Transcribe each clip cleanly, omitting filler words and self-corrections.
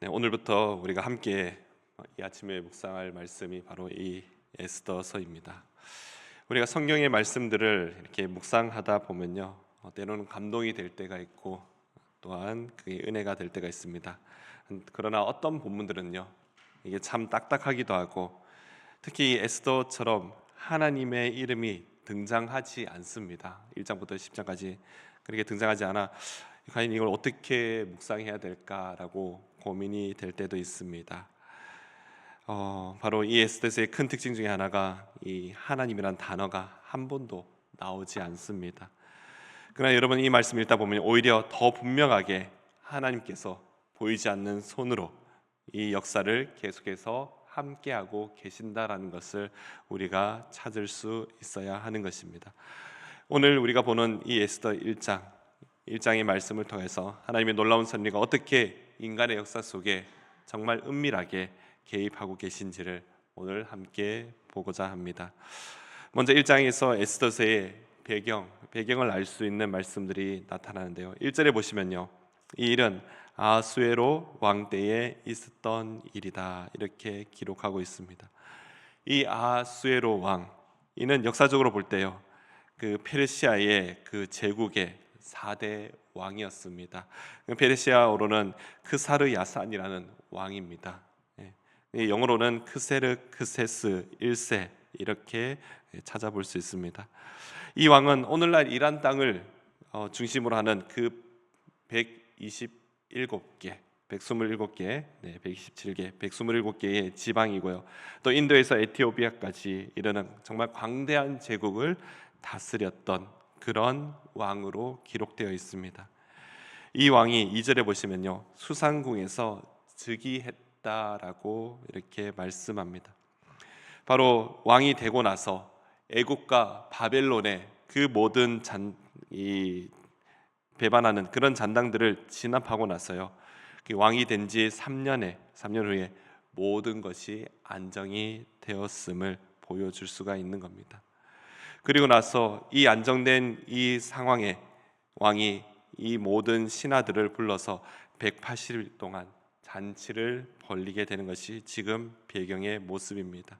네, 오늘부터 우리가 함께 이 아침에 묵상할 말씀이 바로 이 에스더서입니다. 우리가 성경의 말씀들을 이렇게 묵상하다 보면요, 때로는 감동이 될 때가 있고 또한 그게 은혜가 될 때가 있습니다. 그러나 어떤 본문들은요, 이게 참 딱딱하기도 하고 특히 에스더처럼 하나님의 이름이 등장하지 않습니다. 1장부터 10장까지 그렇게 등장하지 않아 과연 이걸 어떻게 묵상해야 될까라고 고민이 될 때도 있습니다. 바로 이 에스더서의 큰 특징 중에 하나가 이 하나님이란 단어가 한 번도 나오지 않습니다. 그러나 여러분 이 말씀 읽다 보면 오히려 더 분명하게 하나님께서 보이지 않는 손으로 이 역사를 계속해서 함께하고 계신다라는 것을 우리가 찾을 수 있어야 하는 것입니다. 오늘 우리가 보는 이 에스더 1장의 말씀을 통해서 하나님의 놀라운 섭리가 어떻게 인간의 역사 속에 정말 은밀하게 개입하고 계신지를 오늘 함께 보고자 합니다. 먼저 1장에서 에스더서의 배경을 알 수 있는 말씀들이 나타나는데요. 1절에 보시면요, 이 일은 아하수에로 왕 때에 있었던 일이다 이렇게 기록하고 있습니다. 이 아하수에로 왕, 이는 역사적으로 볼 때요, 그 페르시아의 그 제국의 4대 왕이었습니다. 페르시아어로는 크사르 야산이라는 왕입니다. 영어로는 크세르크세스 1세 이렇게 찾아볼 수 있습니다. 이 왕은 오늘날 이란 땅을 중심으로 하는 그 127개 127개, 127개, 127개의 지방이고요. 또 인도에서 에티오피아까지 이르는 정말 광대한 제국을 다스렸던 그런 왕으로 기록되어 있습니다. 이 왕이 2절에 보시면요, 수상궁에서 즉위했다라고 이렇게 말씀합니다. 바로 왕이 되고 나서 애국과 바벨론의 그 모든 배반하는 그런 잔당들을 진압하고 나서요, 왕이 된 지 3년 후에 모든 것이 안정이 되었음을 보여줄 수가 있는 겁니다. 그리고 나서 이 안정된 이 상황에 왕이 이 모든 신하들을 불러서 180일 동안 잔치를 벌이게 되는 것이 지금 배경의 모습입니다.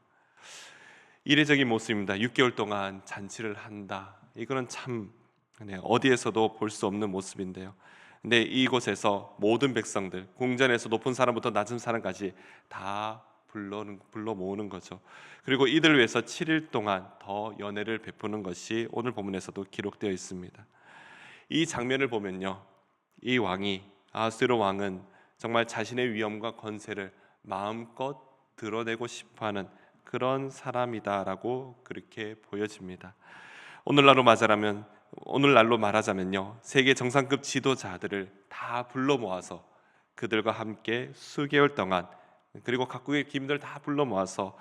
이례적인 모습입니다. 6개월 동안 잔치를 한다. 이거는 참 어디에서도 볼 수 없는 모습인데요. 근데 이곳에서 모든 백성들, 궁전에서 높은 사람부터 낮은 사람까지 다 불러 모으는 거죠. 그리고 이들을 위해서 7일 동안 더 연회를 베푸는 것이 오늘 본문에서도 기록되어 있습니다. 이 장면을 보면요, 이 왕이 아하수에로 왕은 정말 자신의 위엄과 권세를 마음껏 드러내고 싶어하는 그런 사람이다라고 그렇게 보여집니다. 오늘날로 말하자면요, 세계 정상급 지도자들을 다 불러 모아서 그들과 함께 수개월 동안, 그리고 각국의 기민들 다 불러 모아서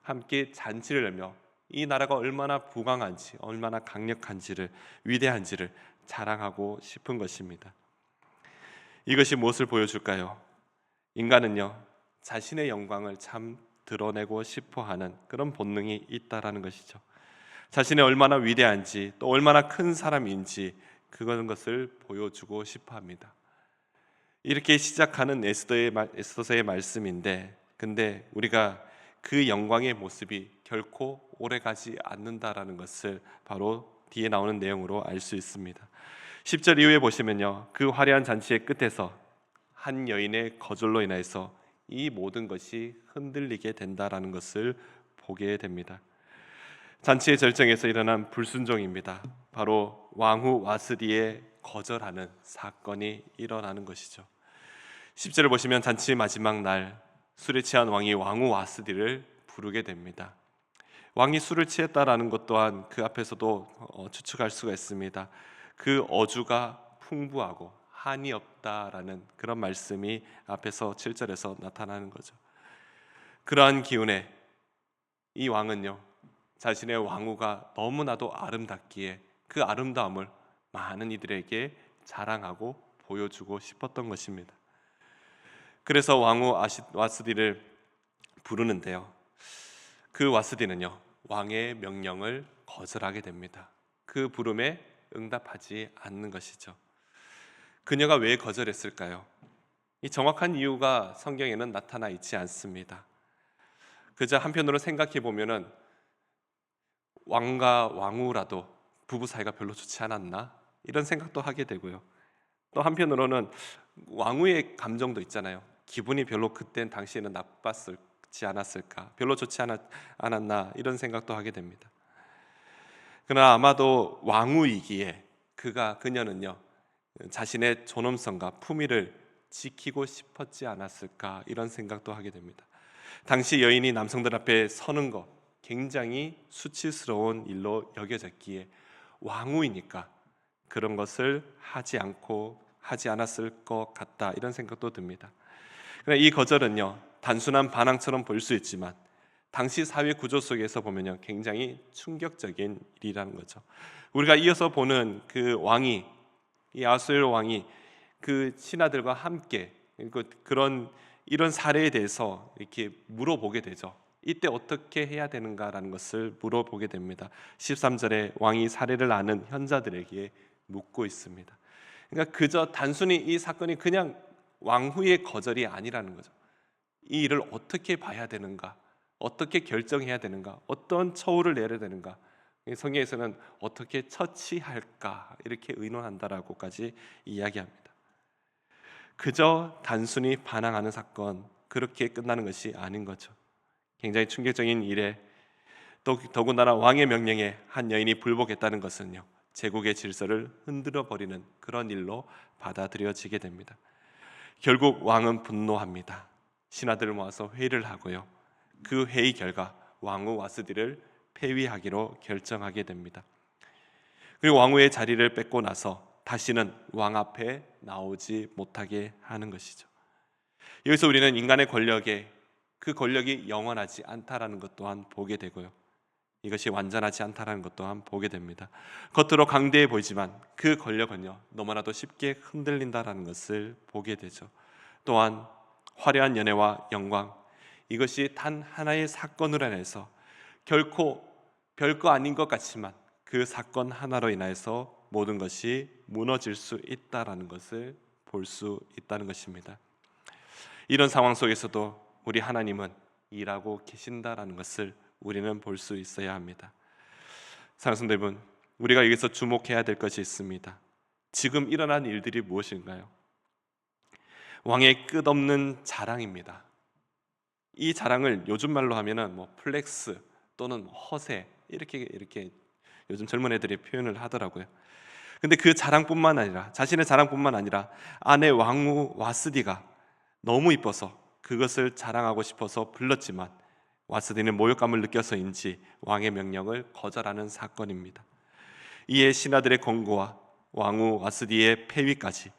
함께 잔치를 열며 이 나라가 얼마나 부강한지, 얼마나 강력한지를, 위대한지를 자랑하고 싶은 것입니다. 이것이 무엇을 보여줄까요? 인간은요, 자신의 영광을 참 드러내고 싶어하는 그런 본능이 있다라는 것이죠. 자신이 얼마나 위대한지, 또 얼마나 큰 사람인지 그런 것을 보여주고 싶어합니다. 이렇게 시작하는 에스더서의 말씀인데, 근데 우리가 그 영광의 모습이 결코 오래가지 않는다라는 것을 바로 뒤에 나오는 내용으로 알 수 있습니다. 10절 이후에 보시면요, 그 화려한 잔치의 끝에서 한 여인의 거절로 인해서 이 모든 것이 흔들리게 된다라는 것을 보게 됩니다. 잔치의 절정에서 일어난 불순종입니다. 바로 왕후 와스디의 거절하는 사건이 일어나는 것이죠. 10절을 보시면 잔치 마지막 날 술에 취한 왕이 왕후 와스디를 부르게 됩니다. 왕이 술을 취했다라는 것 또한 그 앞에서도 추측할 수가 있습니다. 그 어주가 풍부하고 한이 없다라는 그런 말씀이 앞에서 7절에서 나타나는 거죠. 그러한 기운에 이 왕은요, 자신의 왕후가 너무나도 아름답기에 그 아름다움을 많은 이들에게 자랑하고 보여주고 싶었던 것입니다. 그래서 왕후 와스디를 부르는데요, 그 와스디는요, 왕의 명령을 거절하게 됩니다. 그 부름에 응답하지 않는 것이죠. 그녀가 왜 거절했을까요? 이 정확한 이유가 성경에는 나타나 있지 않습니다. 그저 한편으로 생각해 보면은 왕과 왕후라도 부부 사이가 별로 좋지 않았나? 이런 생각도 하게 되고요. 또 한편으로는 왕후의 감정도 있잖아요. 기분이 별로 그땐 당시에는 나빴지 않았을까? 별로 않았나? 이런 생각도 하게 됩니다. 그러나 아마도 왕후이기에 그녀는요, 자신의 존엄성과 품위를 지키고 싶었지 않았을까? 이런 생각도 하게 됩니다. 당시 여인이 남성들 앞에 서는 것 굉장히 수치스러운 일로 여겨졌기에 왕후이니까 그런 것을 하지 않았을 것 같다, 이런 생각도 듭니다. 그러나 이 거절은요, 단순한 반항처럼 보일 수 있지만 당시 사회 구조 속에서 보면요, 굉장히 충격적인 일이라는 거죠. 우리가 이어서 보는 그 왕이, 이 아수에로 왕이 그 신하들과 함께 이런 사례에 대해서 이렇게 물어보게 되죠. 이때 어떻게 해야 되는가라는 것을 물어보게 됩니다. 13절에 왕이 사례를 아는 현자들에게 묻고 있습니다. 그러니까 그저 단순히 이 사건이 그냥 왕후의 거절이 아니라는 거죠. 이 일을 어떻게 봐야 되는가, 어떻게 결정해야 되는가, 어떤 처우를 내려야 되는가, 성경에서는 어떻게 처치할까 이렇게 의논한다라고까지 이야기합니다. 그저 단순히 반항하는 사건, 그렇게 끝나는 것이 아닌 거죠. 굉장히 충격적인 일에 더군다나 왕의 명령에 한 여인이 불복했다는 것은요, 제국의 질서를 흔들어 버리는 그런 일로 받아들여지게 됩니다. 결국 왕은 분노합니다. 신하들을 모아서 회의를 하고요, 그 회의 결과 왕후 와스디를 폐위하기로 결정하게 됩니다. 그리고 왕후의 자리를 뺏고 나서 다시는 왕 앞에 나오지 못하게 하는 것이죠. 여기서 우리는 인간의 그 권력이 영원하지 않다라는 것 또한 보게 되고요, 이것이 완전하지 않다라는 것 또한 보게 됩니다. 겉으로 강대해 보이지만 그 권력은요, 너무나도 쉽게 흔들린다라는 것을 보게 되죠. 또한 화려한 연애와 영광, 이것이 단 하나의 사건으로 인해서 결코 별거 아닌 것 같지만 그 사건 하나로 인해서 모든 것이 무너질 수 있다라는 것을 볼 수 있다는 것입니다. 이런 상황 속에서도 우리 하나님은 일하고 계신다라는 것을 우리는 볼 수 있어야 합니다. 사랑하는 성도 여러분, 우리가 여기서 주목해야 될 것이 있습니다. 지금 일어난 일들이 무엇인가요? 왕의 끝없는 자랑입니다. 이 자랑을 요즘 말로 하면은 플렉스 또는 허세, 이렇게 요즘 젊은 애들이 표현을 하더라고요. 근데 자신의 자랑뿐만 아니라 아내 왕후 와스디가 너무 이뻐서 그것을 자랑하고 싶어서 불렀지만 와스디는 모욕감을 느껴서인지 왕의 명령을 거절하는 사건입니다. 이에 신하들의 권고와 왕후 와스디의 폐위까지,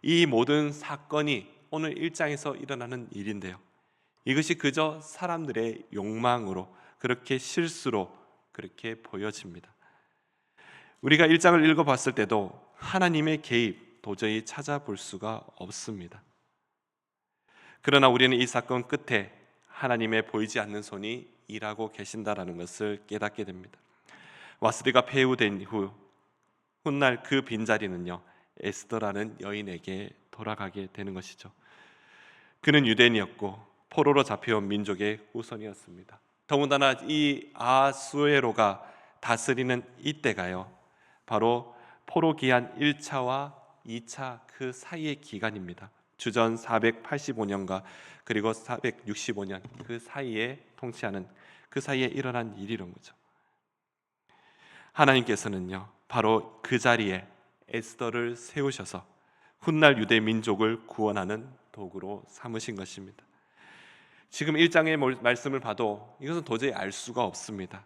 이 모든 사건이 오늘 1장에서 일어나는 일인데요, 이것이 그저 사람들의 욕망으로, 그렇게 실수로 그렇게 보여집니다. 우리가 1장을 읽어봤을 때도 하나님의 개입 도저히 찾아볼 수가 없습니다. 그러나 우리는 이 사건 끝에 하나님의 보이지 않는 손이 일하고 계신다라는 것을 깨닫게 됩니다. 와스디가 폐후된 후 훗날 그 빈자리는요, 에스더라는 여인에게 돌아가게 되는 것이죠. 그는 유대인이었고 포로로 잡혀온 민족의 후손이었습니다. 더군다나 이 아수에로가 다스리는 이때가요, 바로 포로 기한 1차와 2차 그 사이의 기간입니다. 주전 485년과 그리고 465년 그 사이에 통치하는, 그 사이에 일어난 일이런 거죠. 하나님께서는요, 바로 그 자리에 에스더를 세우셔서 훗날 유대 민족을 구원하는 도구로 삼으신 것입니다. 지금 1장의 말씀을 봐도 이것은 도저히 알 수가 없습니다.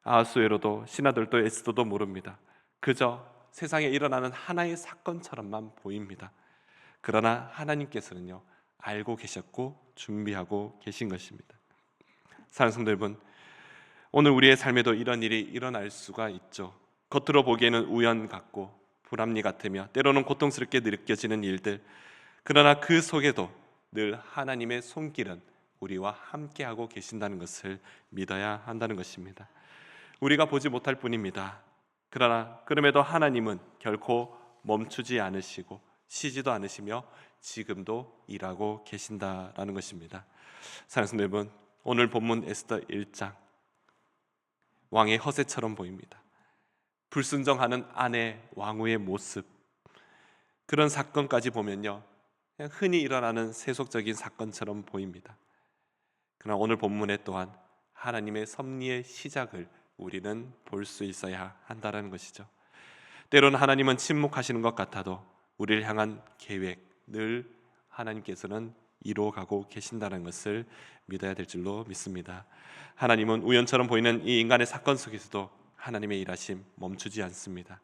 아하수에로도 신하들도 에스더도 모릅니다. 그저 세상에 일어나는 하나의 사건처럼만 보입니다. 그러나 하나님께서는요, 알고 계셨고 준비하고 계신 것입니다. 사랑하는 성도 여러분, 오늘 우리의 삶에도 이런 일이 일어날 수가 있죠. 겉으로 보기에는 우연 같고 불합리 같으며 때로는 고통스럽게 느껴지는 일들, 그러나 그 속에도 늘 하나님의 손길은 우리와 함께하고 계신다는 것을 믿어야 한다는 것입니다. 우리가 보지 못할 뿐입니다. 그러나 그럼에도 하나님은 결코 멈추지 않으시고 쉬지도 않으시며 지금도 일하고 계신다라는 것입니다. 사랑하는 성도 여러분, 오늘 본문 에스더 1장 왕의 허세처럼 보입니다. 불순종하는 아내 왕후의 모습, 그런 사건까지 보면요, 그냥 흔히 일어나는 세속적인 사건처럼 보입니다. 그러나 오늘 본문에 또한 하나님의 섭리의 시작을 우리는 볼 수 있어야 한다는 것이죠. 때로는 하나님은 침묵하시는 것 같아도 우리를 향한 계획 늘 하나님께서는 이루어가고 계신다는 것을 믿어야 될 줄로 믿습니다. 하나님은 우연처럼 보이는 이 인간의 사건 속에서도 하나님의 일하심 멈추지 않습니다.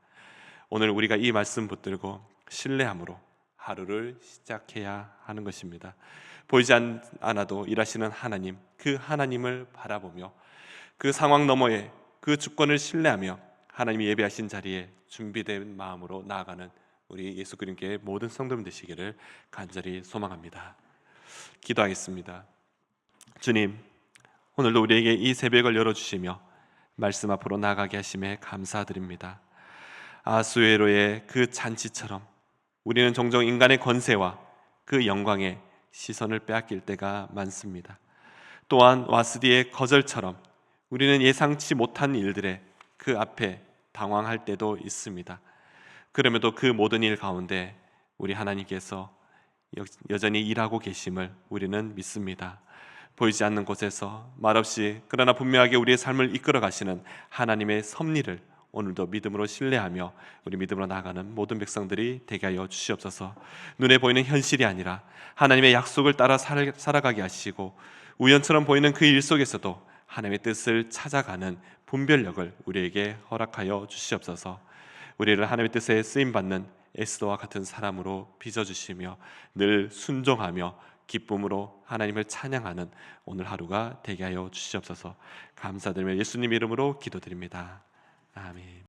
오늘 우리가 이 말씀 붙들고 신뢰함으로 하루를 시작해야 하는 것입니다. 보이지 않아도 일하시는 하나님, 그 하나님을 바라보며 그 상황 너머에 그 주권을 신뢰하며 하나님이 예배하신 자리에 준비된 마음으로 나아가는 우리 예수 그리스도의 모든 성도님 되시기를 간절히 소망합니다. 기도하겠습니다. 주님, 오늘도 우리에게 이 새벽을 열어주시며 말씀 앞으로 나아가게 하심에 감사드립니다. 아수에로의 그 잔치처럼 우리는 종종 인간의 권세와 그 영광에 시선을 빼앗길 때가 많습니다. 또한 와스디의 거절처럼 우리는 예상치 못한 일들에 그 앞에 당황할 때도 있습니다. 그럼에도 그 모든 일 가운데 우리 하나님께서 여전히 일하고 계심을 우리는 믿습니다. 보이지 않는 곳에서 말없이 그러나 분명하게 우리의 삶을 이끌어 가시는 하나님의 섭리를 오늘도 믿음으로 신뢰하며 우리 믿음으로 나아가는 모든 백성들이 되게 하여 주시옵소서. 눈에 보이는 현실이 아니라 하나님의 약속을 따라 살아가게 하시고 우연처럼 보이는 그 일 속에서도 하나님의 뜻을 찾아가는 분별력을 우리에게 허락하여 주시옵소서. 우리를 하나님의 뜻에 쓰임받는 에스더와 같은 사람으로 빚어주시며 늘 순종하며 기쁨으로 하나님을 찬양하는 오늘 하루가 되게 하여 주시옵소서. 감사드리며 예수님 이름으로 기도드립니다. 아멘.